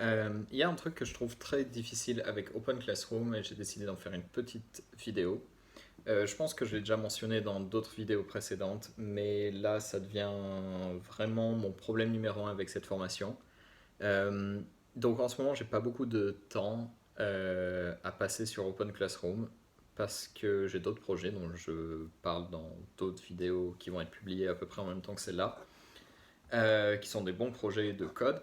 Il y a un truc que je trouve très difficile avec Open Classroom et j'ai décidé d'en faire une petite vidéo. Je pense que je l'ai déjà mentionné dans d'autres vidéos précédentes, mais là ça devient vraiment mon problème numéro un avec cette formation. Euh, donc en ce moment j'ai pas beaucoup de temps à passer sur Open Classroom parce que j'ai d'autres projets dont je parle dans d'autres vidéos qui vont être publiées à peu près en même temps que celle-là, qui sont des bons projets de code.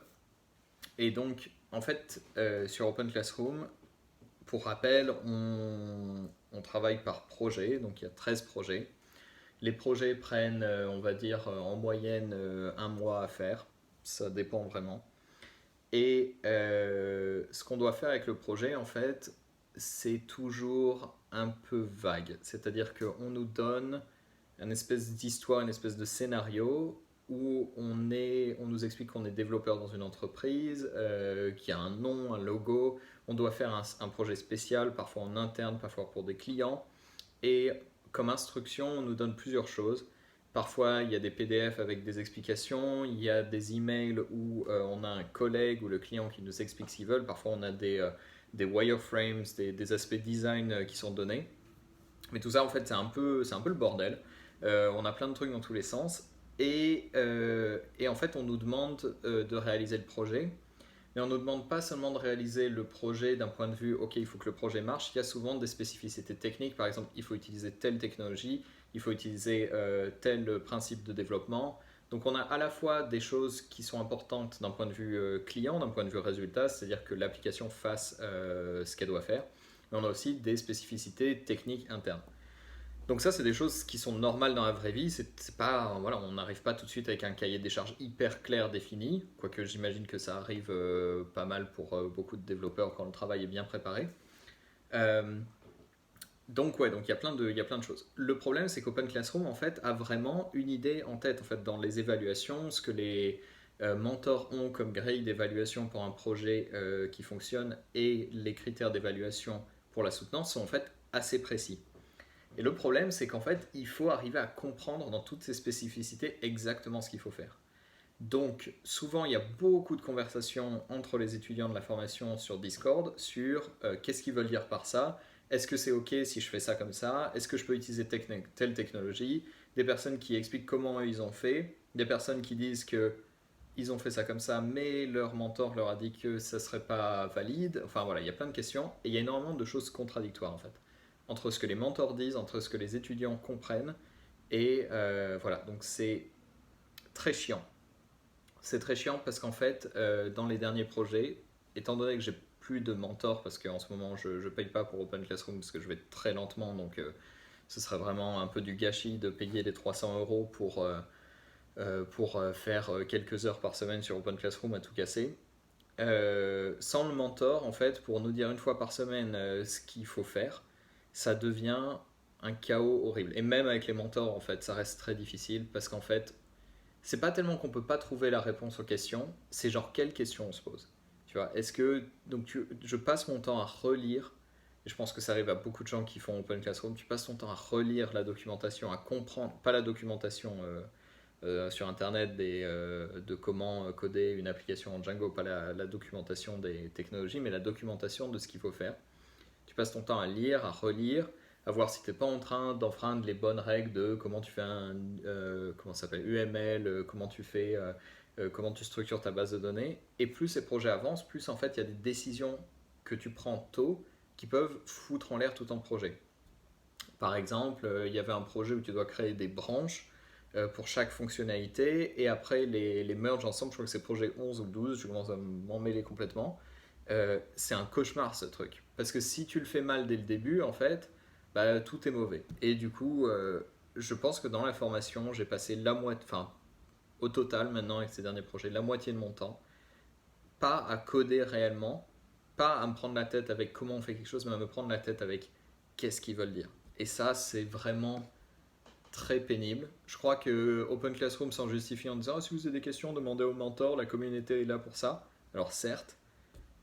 Et donc, en fait, sur Open Classroom, pour rappel, on travaille par projet, donc il y a 13 projets. Les projets prennent, on va dire, en moyenne un mois à faire. Ça dépend vraiment. Et ce qu'on doit faire avec le projet, en fait, c'est toujours un peu vague. C'est-à-dire qu'on nous donne une espèce d'histoire, une espèce de scénario où on nous explique qu'on est développeur dans une entreprise, qui a un nom, un logo. On doit faire un projet spécial, parfois en interne, parfois pour des clients. Et comme instruction, on nous donne plusieurs choses. Parfois, il y a des PDF avec des explications, il y a des emails où on a un collègue ou le client qui nous explique ce qu'ils veulent. Parfois, on a des wireframes, des aspects design qui sont donnés. Mais tout ça, en fait, c'est un peu le bordel. On a plein de trucs dans tous les sens. Et en fait, on nous demande de réaliser le projet. Mais on ne nous demande pas seulement de réaliser le projet d'un point de vue, ok, il faut que le projet marche. Il y a souvent des spécificités techniques. Par exemple, il faut utiliser telle technologie, il faut utiliser tel principe de développement. Donc on a à la fois des choses qui sont importantes d'un point de vue client, d'un point de vue résultat, c'est-à-dire que l'application fasse ce qu'elle doit faire. Mais on a aussi des spécificités techniques internes. Donc ça, c'est des choses qui sont normales dans la vraie vie. C'est pas, voilà, on n'arrive pas tout de suite avec un cahier des charges hyper clair défini, quoique j'imagine que ça arrive pas mal pour beaucoup de développeurs quand le travail est bien préparé. Euh, donc ouais, donc il y a plein de choses. Le problème, c'est qu'Open Classroom, en fait, a vraiment une idée en tête, en fait, dans les évaluations, ce que les mentors ont comme grille d'évaluation pour un projet qui fonctionne et les critères d'évaluation pour la soutenance sont en fait assez précis. Et le problème, c'est qu'en fait, il faut arriver à comprendre dans toutes ces spécificités exactement ce qu'il faut faire. Donc, souvent, il y a beaucoup de conversations entre les étudiants de la formation sur Discord sur qu'est-ce qu'ils veulent dire par ça. Est-ce que c'est OK si je fais ça comme ça? Est-ce que je peux utiliser telle technologie? Des personnes qui expliquent comment ils ont fait. Des personnes qui disent que ils ont fait ça comme ça, mais leur mentor leur a dit que ça serait pas valide. Enfin voilà, il y a plein de questions et il y a énormément de choses contradictoires en fait entre ce que les mentors disent, entre ce que les étudiants comprennent. Et voilà, donc c'est très chiant. C'est très chiant parce qu'en fait, dans les derniers projets, étant donné que j'ai plus de mentors, parce qu'en ce moment je ne paye pas pour Open Classroom parce que je vais très lentement, donc ce serait vraiment un peu du gâchis de payer les 300 euros pour faire quelques heures par semaine sur Open Classroom à tout casser. Sans le mentor, en fait, pour nous dire une fois par semaine ce qu'il faut faire, ça devient un chaos horrible. Et même avec les mentors, en fait, ça reste très difficile parce qu'en fait, c'est pas tellement qu'on peut pas trouver la réponse aux questions, c'est genre quelles questions on se pose. Tu vois, est-ce que je passe mon temps à relire, et je pense que ça arrive à beaucoup de gens qui font Open Classroom, tu passes ton temps à relire la documentation, à comprendre, pas la documentation sur internet de comment coder une application en Django, pas la documentation des technologies, mais la documentation de ce qu'il faut faire. Tu passes ton temps à lire, à relire, à voir si tu n'es pas en train d'enfreindre les bonnes règles de comment tu fais un comment ça s'appelle, UML, comment tu structures ta base de données. Et plus ces projets avancent, plus en fait il y a des décisions que tu prends tôt qui peuvent foutre en l'air tout ton projet. Par exemple, il y avait un projet où tu dois créer des branches pour chaque fonctionnalité et après les merge ensemble. Je crois que c'est projet 11 ou 12, je commence à m'en mêler complètement. C'est un cauchemar ce truc. Parce que si tu le fais mal dès le début, en fait, bah, tout est mauvais. Et du coup, je pense que dans la formation, j'ai passé la moitié, enfin, au total maintenant avec ces derniers projets, la moitié de mon temps, pas à coder réellement, pas à me prendre la tête avec comment on fait quelque chose, mais à me prendre la tête avec qu'est-ce qu'ils veulent dire. Et ça, c'est vraiment très pénible. Je crois que Open Classroom s'en justifie en disant ah, si vous avez des questions, demandez au mentor, la communauté est là pour ça. Alors certes,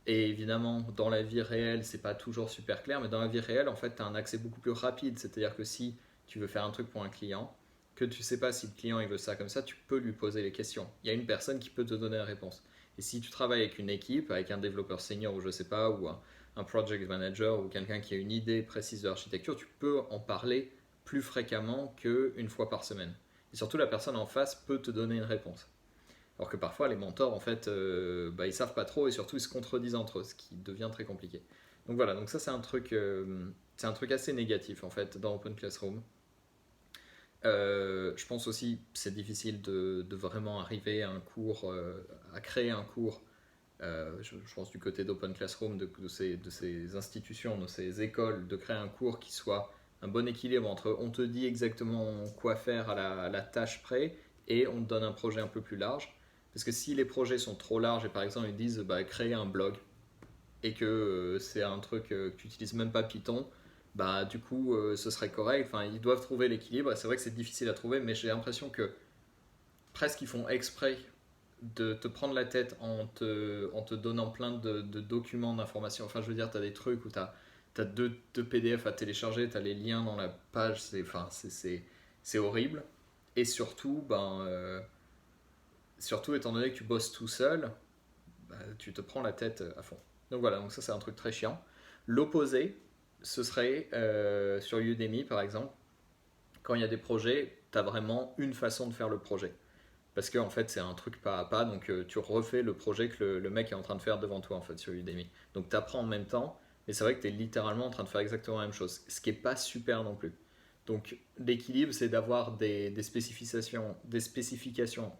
et évidemment, dans la vie réelle, c'est pas toujours super clair, mais dans la vie réelle, en fait, tu as un accès beaucoup plus rapide. C'est-à-dire que si tu veux faire un truc pour un client, que tu sais pas si le client il veut ça comme ça, tu peux lui poser les questions. Il y a une personne qui peut te donner la réponse. Et si tu travailles avec une équipe, avec un développeur senior ou je sais pas, ou un project manager ou quelqu'un qui a une idée précise de l'architecture, tu peux en parler plus fréquemment qu'une fois par semaine. Et surtout, la personne en face peut te donner une réponse. Alors que parfois, les mentors, en fait, ils savent pas trop et surtout, ils se contredisent entre eux, ce qui devient très compliqué. Donc voilà, donc ça, c'est un truc assez négatif, en fait, dans Open Classroom. Je pense aussi que c'est difficile de vraiment arriver à un cours, à créer un cours. Je pense du côté d'Open Classroom, de ces institutions, de ces écoles, de créer un cours qui soit un bon équilibre entre on te dit exactement quoi faire à la tâche près et on te donne un projet un peu plus large. Parce que si les projets sont trop larges et par exemple ils disent créer un blog et que c'est un truc que tu n'utilises même pas Python, bah du coup ce serait correct. Enfin, ils doivent trouver l'équilibre et c'est vrai que c'est difficile à trouver, mais j'ai l'impression que presque ils font exprès de te prendre la tête en te donnant plein de documents, d'informations. Enfin, je veux dire, tu as des trucs où tu as deux PDF à télécharger, tu as les liens dans la page, c'est horrible. Et surtout, surtout étant donné que tu bosses tout seul, tu te prends la tête à fond. Donc voilà, donc ça c'est un truc très chiant. L'opposé, ce serait sur Udemy par exemple, quand il y a des projets, tu as vraiment une façon de faire le projet. Parce que en fait c'est un truc pas à pas, donc tu refais le projet que le mec est en train de faire devant toi en fait sur Udemy. Donc tu apprends en même temps, mais c'est vrai que tu es littéralement en train de faire exactement la même chose, ce qui est pas super non plus. Donc l'équilibre c'est d'avoir des spécifications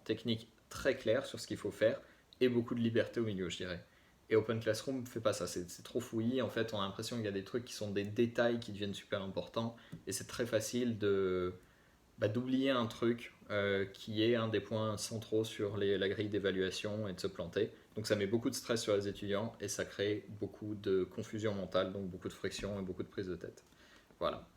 techniques très claires sur ce qu'il faut faire et beaucoup de liberté au milieu je dirais. Et Open Classroom ne fait pas ça, c'est trop fouillis, en fait on a l'impression qu'il y a des trucs qui sont des détails qui deviennent super importants et c'est très facile d'oublier un truc qui est un des points centraux sur la grille d'évaluation et de se planter. Donc ça met beaucoup de stress sur les étudiants et ça crée beaucoup de confusion mentale, donc beaucoup de friction et beaucoup de prise de tête. Voilà.